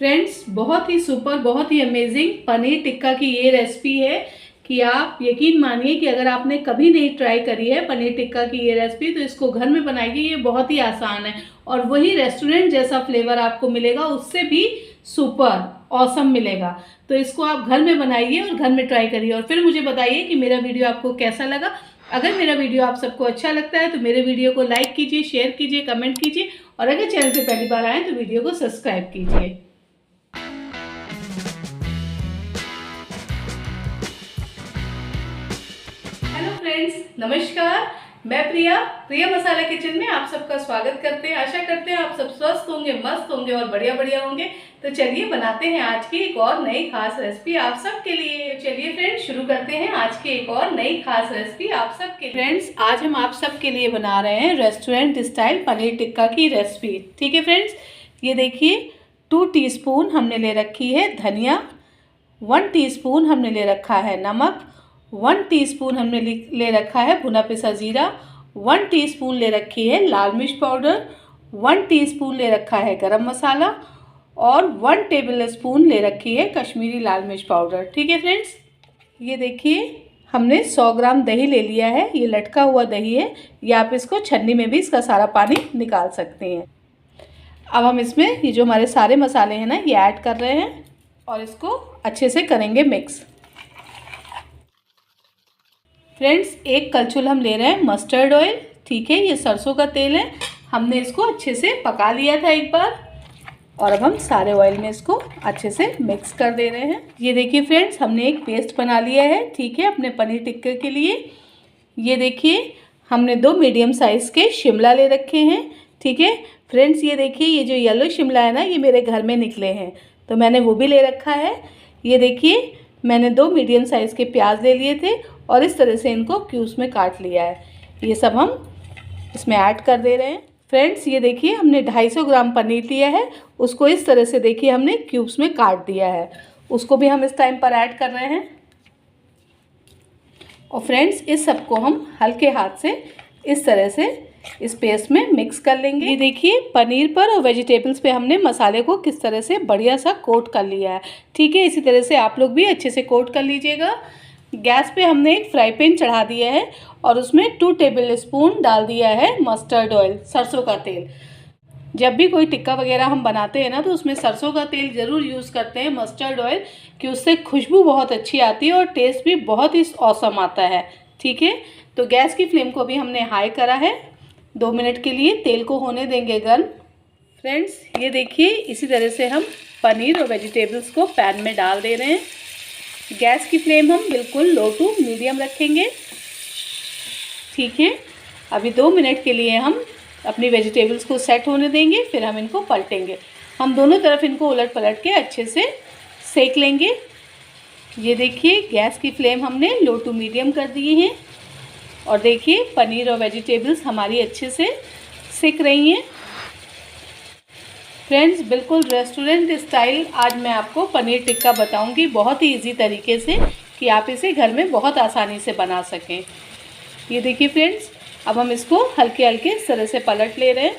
Friends, बहुत ही super, बहुत ही amazing paneer tikka की ये रेसिपी है कि आप यकीन मानिए कि अगर आपने कभी नहीं ट्राई करी है पनीर टिक्का की ये रेसिपी, तो इसको घर में बनाइए। ये बहुत ही आसान है और वही रेस्टोरेंट जैसा फ्लेवर आपको मिलेगा, उससे भी सुपर ऑसम मिलेगा। तो इसको आप घर में बनाइए और घर में ट्राई करिए और फिर मुझे बताइए कि मेरा वीडियो आपको कैसा लगा। अगर मेरा वीडियो आप सबको अच्छा लगता है तो मेरे वीडियो को लाइक कीजिए, शेयर कीजिए, कमेंट कीजिए और अगर चैनल से पहली बार आए तो वीडियो को सब्सक्राइब कीजिए। हेलो फ्रेंड्स, नमस्कार। मैं प्रिया मसाला किचन में आप सबका स्वागत करते हैं। आशा करते हैं आप सब स्वस्थ होंगे, मस्त होंगे और बढ़िया होंगे। तो चलिए बनाते हैं आज की एक और नई खास रेसिपी आप सबके लिए। चलिए फ्रेंड्स, शुरू करते हैं आज की एक और नई खास रेसिपी आप सबके लिए। फ्रेंड्स, आज हम आप सबके लिए बना रहे हैं रेस्टोरेंट स्टाइल पनीर टिक्का की रेसिपी। ठीक है फ्रेंड्स, ये देखिए 2 टीस्पून हमने ले रखी है धनिया, 1 टीस्पून हमने ले रखा है नमक, 1 टीस्पून हमने ले रखा है भुना पिसा जीरा, 1 टीस्पून ले रखी है लाल मिर्च पाउडर, 1 टीस्पून ले रखा है गरम मसाला और 1 टेबल स्पून ले रखी है कश्मीरी लाल मिर्च पाउडर। ठीक है फ्रेंड्स, ये देखिए हमने 100 ग्राम दही ले लिया है। ये लटका हुआ दही है, या आप इसको छन्नी में भी इसका सारा पानी निकाल सकते हैं। अब हम इसमें ये जो हमारे सारे मसाले हैं ना, ये ऐड कर रहे हैं और इसको अच्छे से करेंगे मिक्स। फ्रेंड्स, एक कलछुल हम ले रहे हैं मस्टर्ड ऑयल। ठीक है, ये सरसों का तेल है। हमने इसको अच्छे से पका लिया था एक बार और अब हम सारे ऑयल में इसको अच्छे से मिक्स कर दे रहे हैं। ये देखिए फ्रेंड्स, हमने एक पेस्ट बना लिया है। ठीक है, अपने पनीर टिक्के के लिए। ये देखिए हमने 2 मीडियम साइज़ के शिमला ले रखे हैं। ठीक है फ्रेंड्स, ये देखिए ये जो येलो शिमला है ना, ये मेरे घर में निकले हैं तो मैंने वो भी ले रखा है। ये देखिए मैंने 2 मीडियम साइज़ के प्याज ले लिए थे और इस तरह से इनको क्यूब्स में काट लिया है। ये सब हम इसमें ऐड कर दे रहे हैं। फ्रेंड्स, ये देखिए हमने 250 ग्राम पनीर लिया है, उसको इस तरह से देखिए हमने क्यूब्स में काट दिया है, उसको भी हम इस टाइम पर ऐड कर रहे हैं। और फ्रेंड्स, इस सबको हम हल्के हाथ से इस तरह से इस पेस्ट में मिक्स कर लेंगे। ये देखिए पनीर पर और वेजिटेबल्स पे हमने मसाले को किस तरह से बढ़िया सा कोट कर लिया है। ठीक है, इसी तरह से आप लोग भी अच्छे से कोट कर लीजिएगा। गैस पे हमने एक फ्राई पैन चढ़ा दिया है और उसमें 2 टेबल स्पून डाल दिया है मस्टर्ड ऑयल, सरसों का तेल। जब भी कोई टिक्का वगैरह हम बनाते हैं ना, तो उसमें सरसों का तेल ज़रूर यूज़ करते हैं, मस्टर्ड ऑयल, कि उससे खुशबू बहुत अच्छी आती है और टेस्ट भी बहुत ही ऑसम आता है। ठीक है, तो गैस की फ्लेम को भी हमने हाई करा है। 2 मिनट के लिए तेल को होने देंगे गर्म। फ्रेंड्स, ये देखिए इसी तरह से हम पनीर और वेजिटेबल्स को पैन में डाल दे रहे हैं। गैस की फ्लेम हम बिल्कुल लो टू मीडियम रखेंगे। ठीक है, अभी 2 मिनट के लिए हम अपनी वेजिटेबल्स को सेट होने देंगे, फिर हम इनको पलटेंगे। हम दोनों तरफ इनको उलट पलट के अच्छे से सेक लेंगे। ये देखिए गैस की फ्लेम हमने लो टू मीडियम कर दी है और देखिए पनीर और वेजिटेबल्स हमारी अच्छे से सिक रही हैं। फ्रेंड्स, बिल्कुल रेस्टोरेंट स्टाइल आज मैं आपको पनीर टिक्का बताऊंगी, बहुत ही इजी तरीके से, कि आप इसे घर में बहुत आसानी से बना सकें। ये देखिए फ्रेंड्स, अब हम इसको हल्के हल्के इस तरह से पलट ले रहे हैं।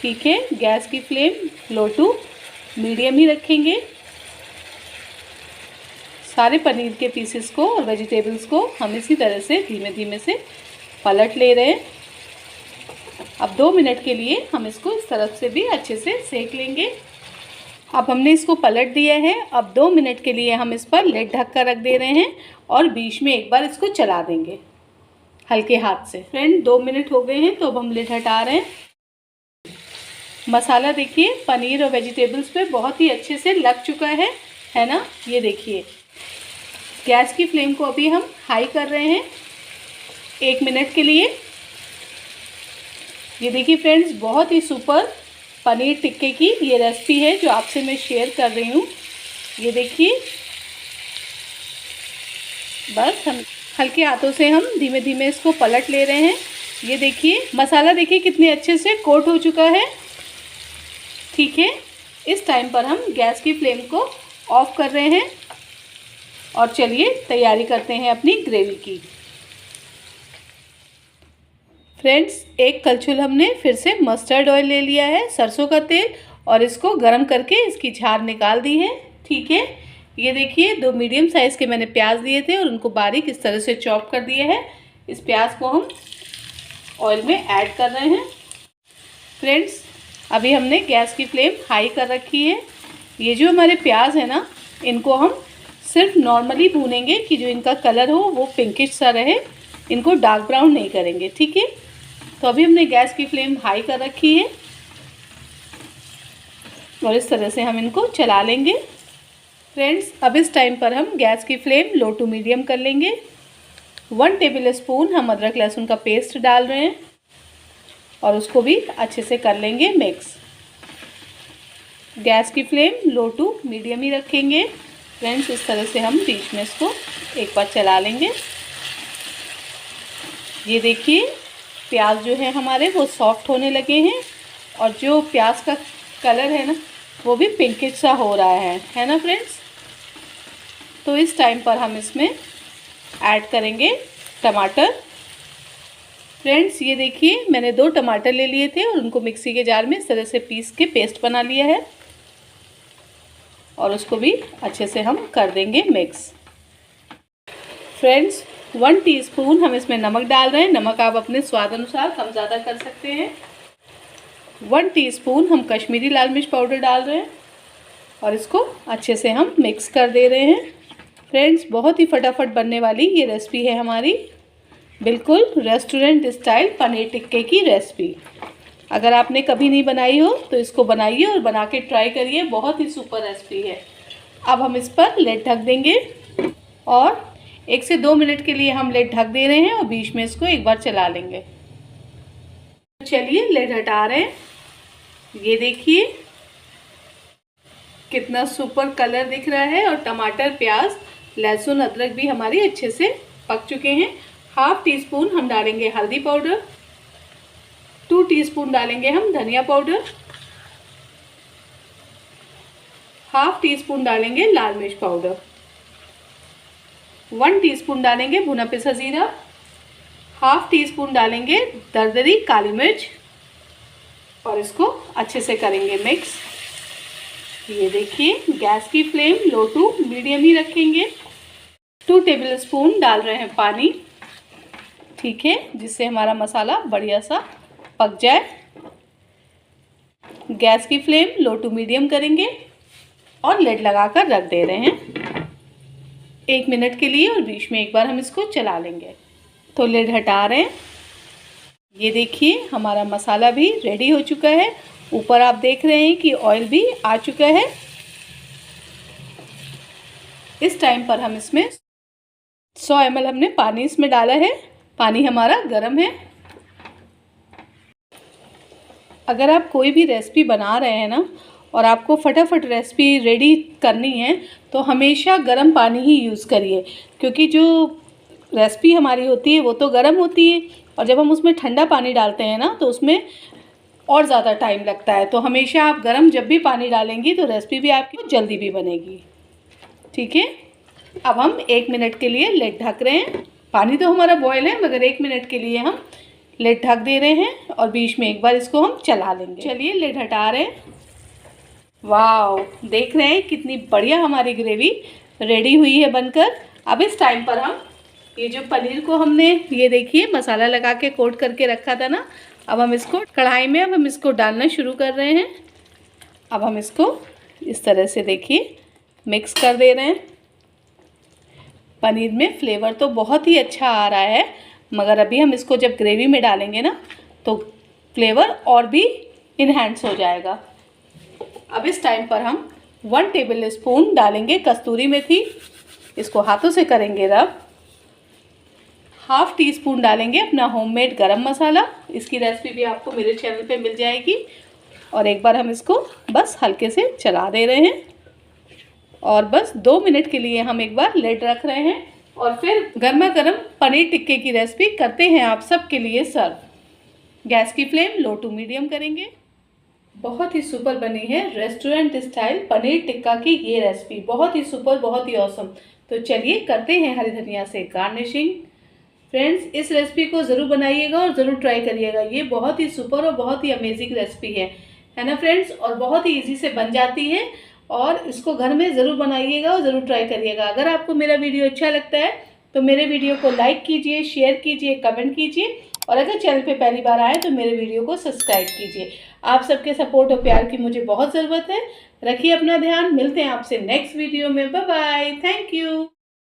ठीक है, गैस की फ्लेम लो टू मीडियम ही रखेंगे। सारे पनीर के पीसेस को और वेजिटेबल्स को हम इसी तरह से धीमे धीमे से पलट ले रहे हैं। अब 2 मिनट के लिए हम इसको इस तरफ से भी अच्छे से सेक लेंगे। अब हमने इसको पलट दिया है। अब 2 मिनट के लिए हम इस पर लिड ढक कर रख दे रहे हैं और बीच में एक बार इसको चला देंगे हल्के हाथ से। फ्रेंड, 2 मिनट हो गए हैं तो अब हम लिड हटा रहे हैं। मसाला देखिए पनीर और वेजिटेबल्स पे बहुत ही अच्छे से लग चुका है ना। ये देखिए गैस की फ्लेम को अभी हम हाई कर रहे हैं 1 मिनट के लिए। ये देखिए फ्रेंड्स, बहुत ही सुपर पनीर टिक्के की ये रेसिपी है जो आपसे मैं शेयर कर रही हूँ। ये देखिए बस हम हल्के हाथों से हम धीमे धीमे इसको पलट ले रहे हैं। ये देखिए मसाला देखिए कितने अच्छे से कोट हो चुका है। ठीक है, इस टाइम पर हम गैस की फ्लेम को ऑफ कर रहे हैं और चलिए तैयारी करते हैं अपनी ग्रेवी की। फ्रेंड्स, एक कलछुल हमने फिर से मस्टर्ड ऑयल ले लिया है, सरसों का तेल, और इसको गर्म करके इसकी झाग निकाल दी है। ठीक है, ये देखिए 2 मीडियम साइज़ के मैंने प्याज लिए थे और उनको बारीक इस तरह से चॉप कर दिए है। इस प्याज को हम ऑयल में ऐड कर रहे हैं। फ्रेंड्स, अभी हमने गैस की फ्लेम हाई कर रखी है। ये जो हमारे प्याज है ना, इनको हम सिर्फ नॉर्मली भूनेंगे कि जो इनका कलर हो वो पिंकिश सा रहे, इनको डार्क ब्राउन नहीं करेंगे। ठीक है, तो अभी हमने गैस की फ्लेम हाई कर रखी है और इस तरह से हम इनको चला लेंगे। फ्रेंड्स, अब इस टाइम पर हम गैस की फ्लेम लो टू मीडियम कर लेंगे। 1 टेबल स्पून हम अदरक लहसुन का पेस्ट डाल रहे हैं और उसको भी अच्छे से कर लेंगे मिक्स। गैस की फ्लेम लो टू मीडियम ही रखेंगे। फ्रेंड्स, इस तरह से हम बीच में इसको एक बार चला लेंगे। ये देखिए प्याज जो है हमारे वो सॉफ्ट होने लगे हैं और जो प्याज का कलर है ना वो भी पिंकिश सा हो रहा है ना फ्रेंड्स। तो इस टाइम पर हम इसमें ऐड करेंगे टमाटर। फ्रेंड्स, ये देखिए मैंने 2 टमाटर ले लिए थे और उनको मिक्सी के जार में इस तरह से पीस के पेस्ट बना लिया है और उसको भी अच्छे से हम कर देंगे मिक्स। फ्रेंड्स, 1 टीस्पून हम इसमें नमक डाल रहे हैं। नमक आप अपने स्वाद अनुसार कम ज़्यादा कर सकते हैं। 1 टीस्पून हम कश्मीरी लाल मिर्च पाउडर डाल रहे हैं और इसको अच्छे से हम मिक्स कर दे रहे हैं। फ्रेंड्स, बहुत ही फटाफट बनने वाली ये रेसिपी है हमारी, बिल्कुल रेस्टोरेंट स्टाइल पनीर टिक्के की रेसिपी। अगर आपने कभी नहीं बनाई हो तो इसको बनाइए और बना के ट्राई करिए, बहुत ही सुपर रेसिपी है। अब हम इस पर लेड ढक देंगे और 1 से 2 मिनट के लिए हम लेड ढक दे रहे हैं और बीच में इसको एक बार चला लेंगे। चलिए लेड हटा रहे हैं। ये देखिए कितना सुपर कलर दिख रहा है और टमाटर, प्याज, लहसुन, अदरक भी हमारी अच्छे से पक चुके हैं। 1/2 टीस्पून हम डालेंगे हल्दी पाउडर, 2 टीस्पून डालेंगे हम धनिया पाउडर, 1/2 टीस्पून डालेंगे लाल मिर्च पाउडर, 1 टीस्पून डालेंगे भुना पिसा जीरा, 1/2 टीस्पून डालेंगे दरदरी काली मिर्च और इसको अच्छे से करेंगे मिक्स। ये देखिए गैस की फ्लेम लो टू मीडियम ही रखेंगे। 2 टेबल स्पून डाल रहे हैं पानी। ठीक है, जिससे हमारा मसाला बढ़िया सा पक जाए। गैस की फ्लेम लो टू मीडियम करेंगे और लिड लगाकर रख दे रहे हैं 1 मिनट के लिए और बीच में एक बार हम इसको चला लेंगे। तो लिड हटा रहे हैं। ये देखिए हमारा मसाला भी रेडी हो चुका है। ऊपर आप देख रहे हैं कि ऑयल भी आ चुका है। इस टाइम पर हम इसमें 100 ml हमने पानी इसमें डाला है। पानी हमारा गर्म है। अगर आप कोई भी रेसिपी बना रहे हैं ना और आपको फटाफट रेसिपी रेडी करनी है तो हमेशा गर्म पानी ही यूज़ करिए, क्योंकि जो रेसिपी हमारी होती है वो तो गर्म होती है और जब हम उसमें ठंडा पानी डालते हैं ना तो उसमें और ज़्यादा टाइम लगता है। तो हमेशा आप गर्म जब भी पानी डालेंगी तो रेसिपी भी आपकी जल्दी भी बनेगी। ठीक है, अब हम 1 मिनट के लिए लिड ढक रहे हैं। पानी तो हमारा बॉयल है मगर 1 मिनट के लिए हम लिड ढक दे रहे हैं और बीच में एक बार इसको हम चला लेंगे। चलिए लिड हटा रहे हैं। वाह, देख रहे हैं कितनी बढ़िया हमारी ग्रेवी रेडी हुई है बनकर। अब इस टाइम पर हम ये जो पनीर को हमने ये देखिए मसाला लगा के कोट करके रखा था ना, अब हम इसको कढ़ाई में अब हम इसको डालना शुरू कर रहे हैं। अब हम इसको इस तरह से देखिए मिक्स कर दे रहे हैं। पनीर में फ्लेवर तो बहुत ही अच्छा आ रहा है मगर अभी हम इसको जब ग्रेवी में डालेंगे ना तो फ्लेवर और भी इन्हेंस हो जाएगा। अब इस टाइम पर हम 1 टेबल स्पून डालेंगे कस्तूरी मेथी। इसको हाथों से करेंगे रब। 1/2 टीस्पून डालेंगे अपना होममेड गरम मसाला। इसकी रेसिपी भी आपको मेरे चैनल पे मिल जाएगी। और एक बार हम इसको बस हल्के से चला दे रहे हैं और बस 2 मिनट के लिए हम एक बार लिड रख रहे हैं और फिर गर्मा गर्म पनीर टिक्के की रेसिपी करते हैं आप सबके लिए सर्व। गैस की फ्लेम लो टू मीडियम करेंगे। बहुत ही सुपर बनी है रेस्टोरेंट स्टाइल पनीर टिक्का की ये रेसिपी, बहुत ही सुपर, बहुत ही ऑसम। तो चलिए करते हैं हरी धनिया से गार्निशिंग। फ्रेंड्स, इस रेसिपी को ज़रूर बनाइएगा और ज़रूर ट्राई करिएगा। ये बहुत ही सुपर और बहुत ही अमेजिंग रेसिपी है। है ना फ्रेंड्स, और बहुत ही ईजी से बन जाती है। और इसको घर में ज़रूर बनाइएगा और ज़रूर ट्राई करिएगा। अगर आपको मेरा वीडियो अच्छा लगता है तो मेरे वीडियो को लाइक कीजिए, शेयर कीजिए, कमेंट कीजिए, और अगर चैनल पे पहली बार आए तो मेरे वीडियो को सब्सक्राइब कीजिए। आप सबके सपोर्ट और प्यार की मुझे बहुत ज़रूरत है। रखिए अपना ध्यान, मिलते हैं आपसे नेक्स्ट वीडियो में। Bye bye, thank you.